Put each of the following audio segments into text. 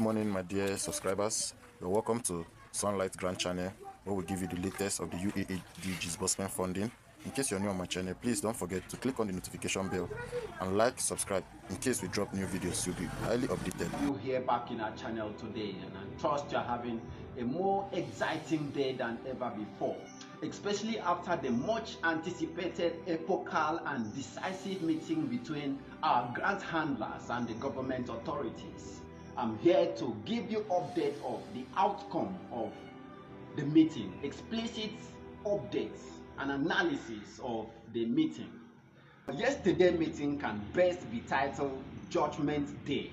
morning, my dear subscribers. You're welcome to Sunlight Grant channel, where we give you the latest of the UAAG disbursement funding. In case you're new on my channel, please don't forget to click on the notification bell and subscribe. In case we drop new videos, you'll be highly updated. You here back in our channel today, and I trust you're having a more exciting day than ever before, especially after the much anticipated epochal and decisive meeting between our grant handlers and the government authorities. I'm here to give you update of the outcome of the meeting, explicit updates and analysis of the meeting. Yesterday's meeting can best be titled Judgment Day.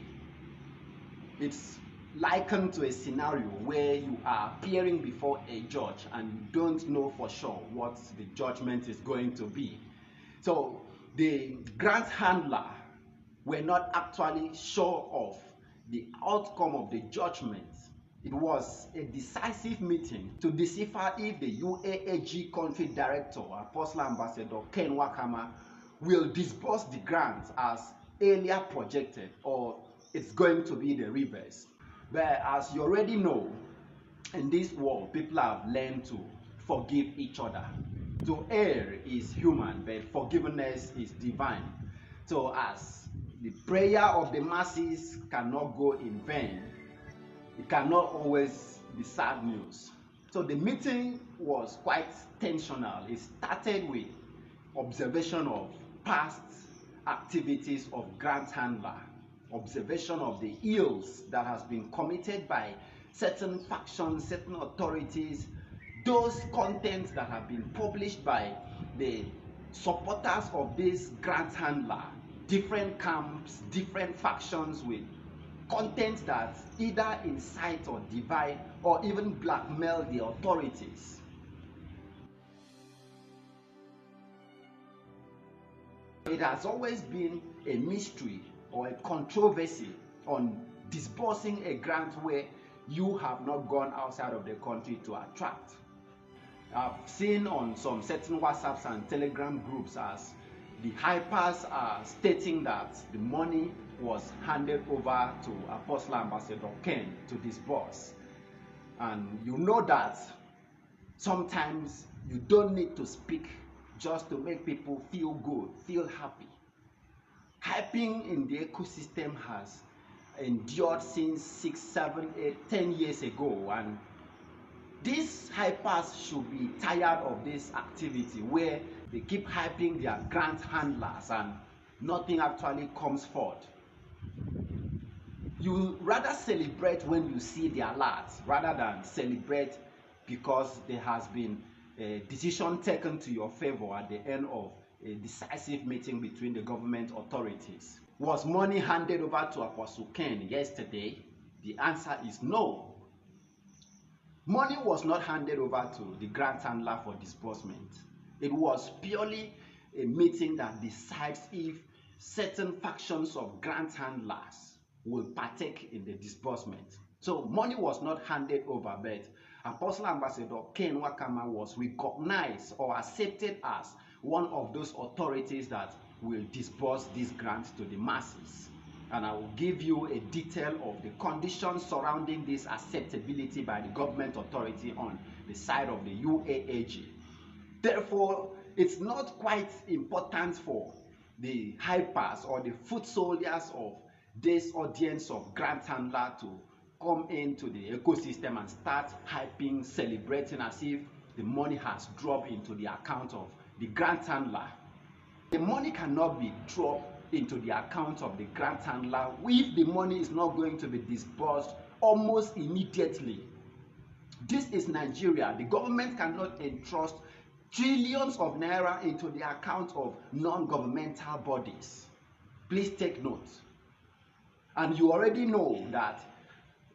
It's likened to a scenario where you are appearing before a judge and you don't know for sure what the judgment is going to be. So the grant handler were not actually sure of the outcome of the judgment. It was a decisive meeting to decipher if the UAAG country director, Apostle Ambassador Ken Wakama, will disburse the grant as earlier projected, or it's going to be the reverse. But as you already know, in this world, people have learned to forgive each other. To err is human, but forgiveness is divine. So as the prayer of the masses cannot go in vain, it cannot always be sad news. So the meeting was quite tensional. It started with observation of past activities of grant handler, observation of the ills that has been committed by certain factions, certain authorities, those contents that have been published by the supporters of this grant handler, different camps, different factions with content that either incite or divide or even blackmail the authorities. It has always been a mystery or a controversy on disbursing a grant where you have not gone outside of the country to attract. I've seen on some certain WhatsApps and Telegram groups as the hypers are stating that the money was handed over to Apostle Ambassador Ken to disburse. And you know that sometimes you don't need to speak just to make people feel good, feel happy. Hyping in the ecosystem has endured since 6, 7, 8, 10 years ago, and these hypers should be tired of this activity where they keep hyping their grant handlers and nothing actually comes forth. You rather celebrate when you see the alerts rather than celebrate because there has been a decision taken to your favor at the end of a decisive meeting between the government authorities. Was money handed over to Apostle Ken yesterday? The answer is no. Money was not handed over to the grant handler for disbursement. It was purely a meeting that decides if certain factions of grant handlers will partake in the disbursement. So money was not handed over, but Apostle Ambassador Ken Wakama was recognized or accepted as one of those authorities that will disburse these grants to the masses. And I will give you a detail of the conditions surrounding this acceptability by the government authority on the side of the UAAG. Therefore, it's not quite important for the hypers or the foot soldiers of this audience of grant handler to come into the ecosystem and start hyping, celebrating as if the money has dropped into the account of the grant handler. The money cannot be dropped into the account of the grant handler if the money is not going to be disbursed almost immediately. This is Nigeria. The government cannot entrust trillions of naira into the account of non-governmental bodies. Please take note. And you already know that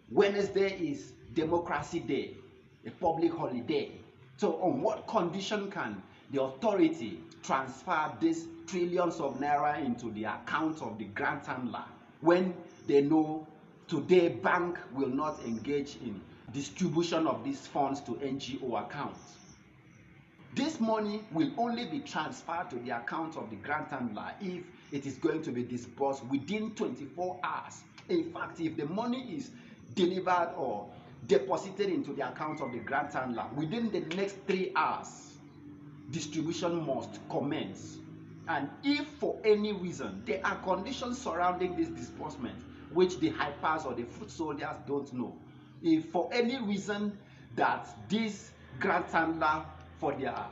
Wednesday is Democracy Day, a public holiday. So on what condition can the authority transfer these trillions of naira into the account of the grant handler when they know today bank will not engage in distribution of these funds to NGO accounts? This money will only be transferred to the account of the grant handler if it is going to be disbursed within 24 hours. In fact, if the money is delivered or deposited into the account of the grant handler, within the next 3 hours, distribution must commence. And if for any reason there are conditions surrounding this disbursement which the hypers or the foot soldiers don't know, if for any reason that this grant handler, for their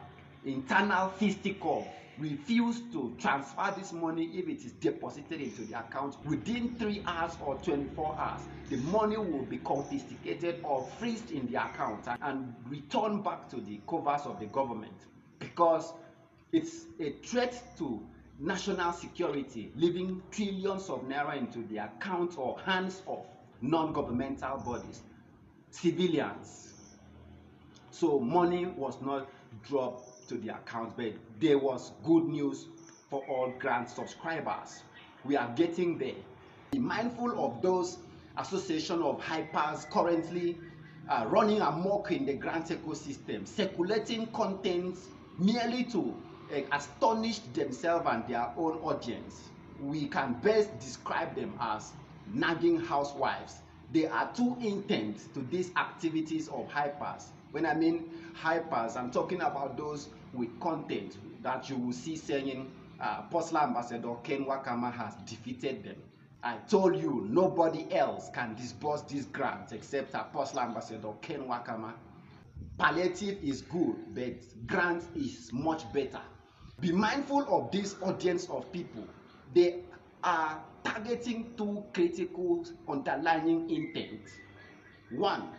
internal fisticuff, refuse to transfer this money if it is deposited into the account within 3 hours or 24 hours, the money will be confiscated or freezed in the account and returned back to the covers of the government, because it's a threat to national security, leaving trillions of naira into the account or hands of non-governmental bodies, civilians. So money was not dropped to the account, but there was good news for all grant subscribers. We are getting there. Be mindful of those association of hypers currently running amok in the grant ecosystem, circulating content merely to astonish themselves and their own audience. We can best describe them as nagging housewives. They are too intense to these activities of hypers. When I mean hypers, I'm talking about those with content that you will see saying Postal Ambassador Ken Wakama has defeated them. I told you nobody else can disburse this grant except Postal Ambassador Ken Wakama. Palliative is good, but grant is much better. Be mindful of this audience of people. They are targeting two critical underlying intents. One,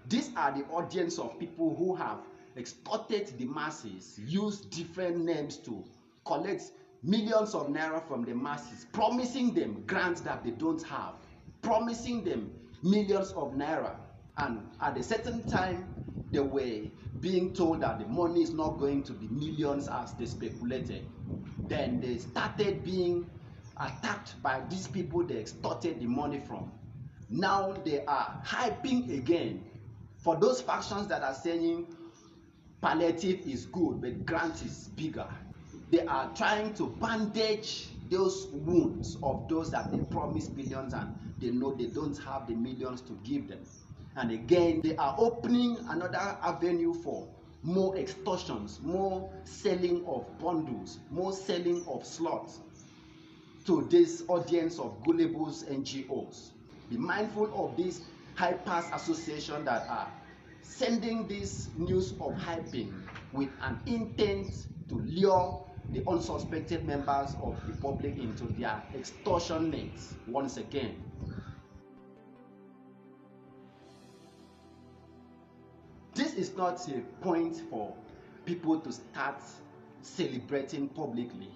these are the audience of people who have extorted the masses, used different names to collect millions of naira from the masses, promising them grants that they don't have, promising them millions of naira, and at a certain time they were being told that the money is not going to be millions as they speculated. Then they started being attacked by these people they extorted the money from. Now they are hyping again for those factions that are saying palliative is good but grant is bigger. They are trying to bandage those wounds of those that they promise billions and they know they don't have the millions to give them. And again, they are opening another avenue for more extortions, more selling of bundles, more selling of slots to this audience of gullibles NGOs. Be mindful of this hypers association that are sending this news of hyping with an intent to lure the unsuspected members of the public into their extortion nets once again. This is not a point for people to start celebrating publicly.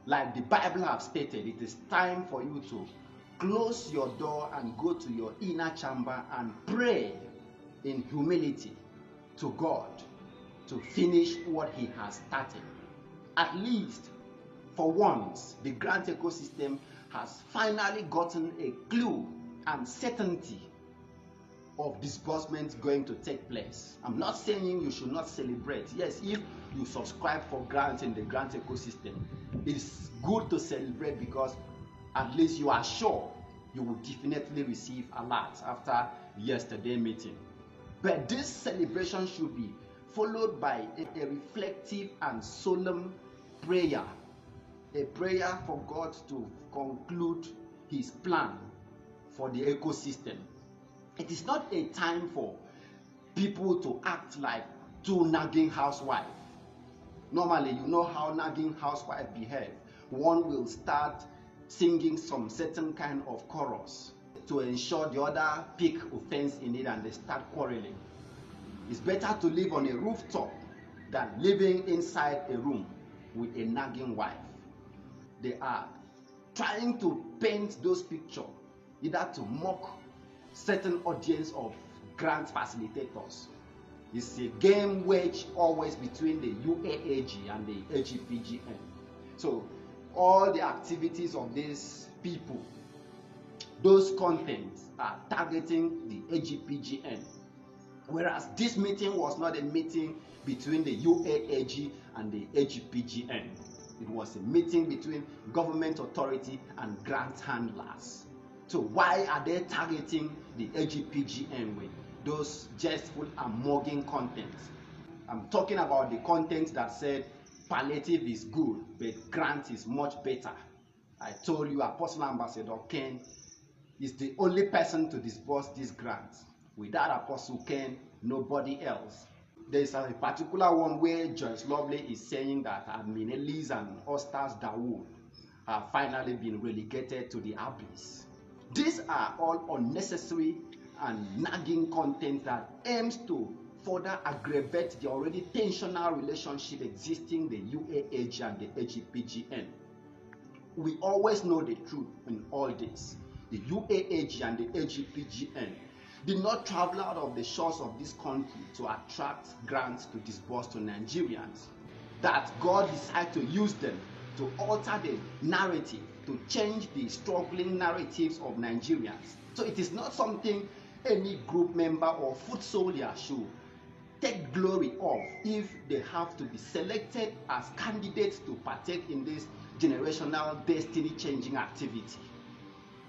Like the Bible has stated, it is time for you to close your door and go to your inner chamber and pray in humility to God to finish what He has started. At least for once, the grant ecosystem has finally gotten a clue and certainty of disbursement going to take place. I'm not saying you should not celebrate. Yes, if you subscribe for grants in the grant ecosystem, it's good to celebrate because at least you are sure you will definitely receive alert after yesterday's meeting. But this celebration should be followed by a reflective and solemn prayer, a prayer for God to conclude His plan for the ecosystem. It is not a time for people to act like two nagging housewives. Normally, you know how nagging housewives behave. One will start singing some certain kind of chorus to ensure the other pick offense in it and they start quarreling. It's better to live on a rooftop than living inside a room with a nagging wife. They are trying to paint those pictures either to mock certain audience of grant facilitators. It's a game waged always between the UAAG and the AGPGN. So all the activities of these people, those contents are targeting the AGPGN. Whereas this meeting was not a meeting between the UAAG and the It was a meeting between government authority and grant handlers So why are they targeting the AGPGN with those jestful and mugging contents? I'm talking about the content that said palliative is good, but grant is much better. I told you Apostle Ambassador Ken is the only person to disburse this grant. Without Apostle Ken, nobody else. There's a particular one where Joyce Lovely is saying that Admin Elise and Ostas Dawood have finally been relegated to the abyss. These are all unnecessary and nagging content that aims to further aggravate the already tensional relationship existing the UAAG and the AGPGN. We always know the truth in all this. The UAAG and the AGPGN did not travel out of the shores of this country to attract grants to disburse to Nigerians. That God decided to use them to alter the narrative, to change the struggling narratives of Nigerians. So it is not something any group member or foot soldier should take glory of if they have to be selected as candidates to partake in this generational destiny-changing activity.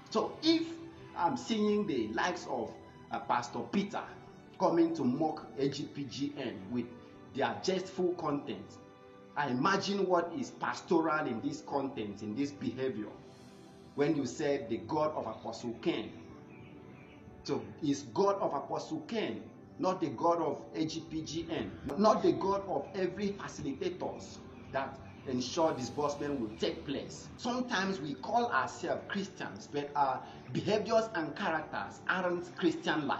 So if I'm seeing the likes of Pastor Peter coming to mock AGPGN with their jestful content, I imagine what is pastoral in this content, in this behavior, when you said the God of Apostle Ken. So is God of Apostle Ken not the God of AGPGN, not the God of every facilitators that ensure disbursement will take place? Sometimes we call ourselves Christians, but our behaviors and characters aren't Christian-like.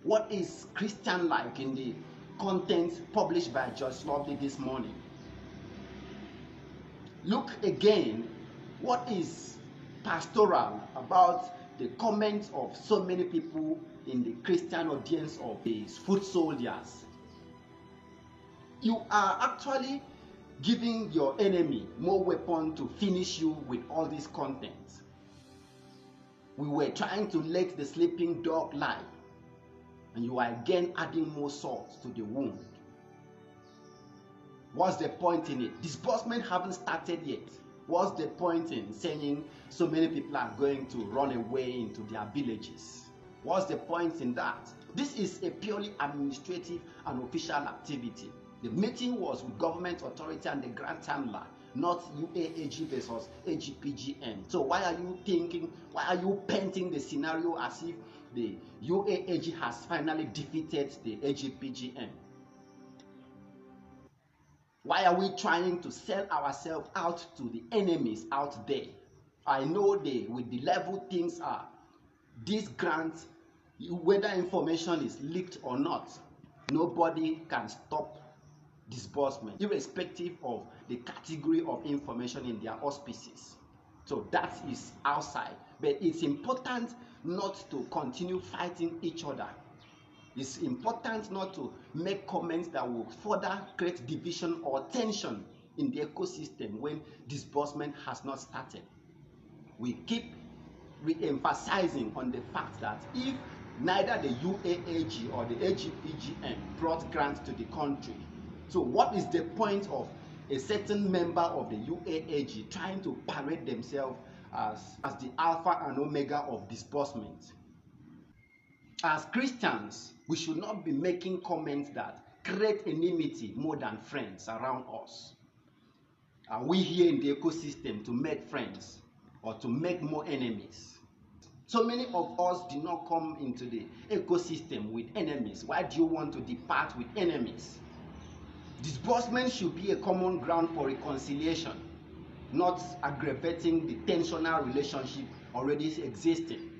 What is Christian-like in the content published by Joyce Lovely this morning? Look again, what is pastoral about the comments of so many people in the Christian audience of these foot soldiers? You are actually giving your enemy more weapon to finish you with all this content. We were trying to let the sleeping dog lie, and you are again adding more salt to the wound. What's the point in it? Disbursement haven't started yet. What's the point in saying so many people are going to run away into their villages? What's the point in that? This is a purely administrative and official activity. The meeting was with government authority and the grant handler, not UAAG versus AGPGN. So why are you painting the scenario as if the UAAG has finally defeated the AGPGN? Why are we trying to sell ourselves out to the enemies out there? I know with the level things are, this grant, whether information is leaked or not, nobody can stop disbursement, irrespective of the category of information in their auspices. So that is outside. But it's important not to continue fighting each other. It's important not to make comments that will further create division or tension in the ecosystem when disbursement has not started. We keep re-emphasizing on the fact that if neither the UAAG or the AGPGN brought grants to the country, so what is the point of a certain member of the UAAG trying to parade themselves as the alpha and omega of disbursement? As Christians, we should not be making comments that create enmity more than friends around us. Are we here in the ecosystem to make friends or to make more enemies? So many of us did not come into the ecosystem with enemies. Why do you want to depart with enemies? Disbursement should be a common ground for reconciliation, not aggravating the tensional relationship already existing.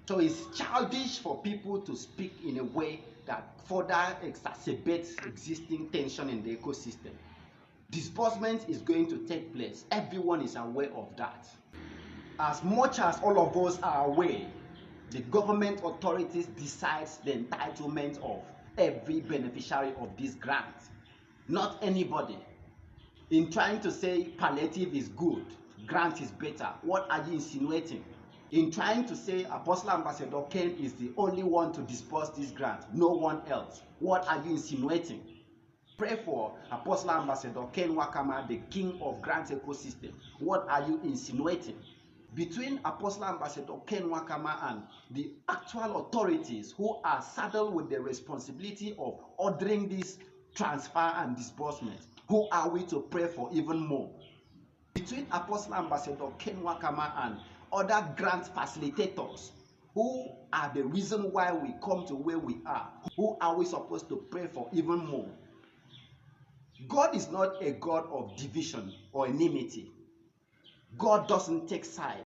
So it's childish for people to speak in a way that further exacerbates existing tension in the ecosystem. Disbursement is going to take place. Everyone is aware of that. As much as all of us are aware, the government authorities decide the entitlement of every beneficiary of this grant, not anybody. In trying to say palliative is good, grant is better, what are you insinuating? In trying to say Apostle Ambassador Ken is the only one to disburse this grant, no one else, what are you insinuating? Pray for Apostle Ambassador Ken Wakama, the king of grant ecosystem. What are you insinuating? between Apostle Ambassador Ken Wakama and the actual authorities who are saddled with the responsibility of ordering this transfer and disbursement? Who are we to pray for even more? Between Apostle Ambassador Ken Wakama and other grant facilitators, who are the reason why we come to where we are? Who are we supposed to pray for even more? God is not a God of division or enmity. God doesn't take side.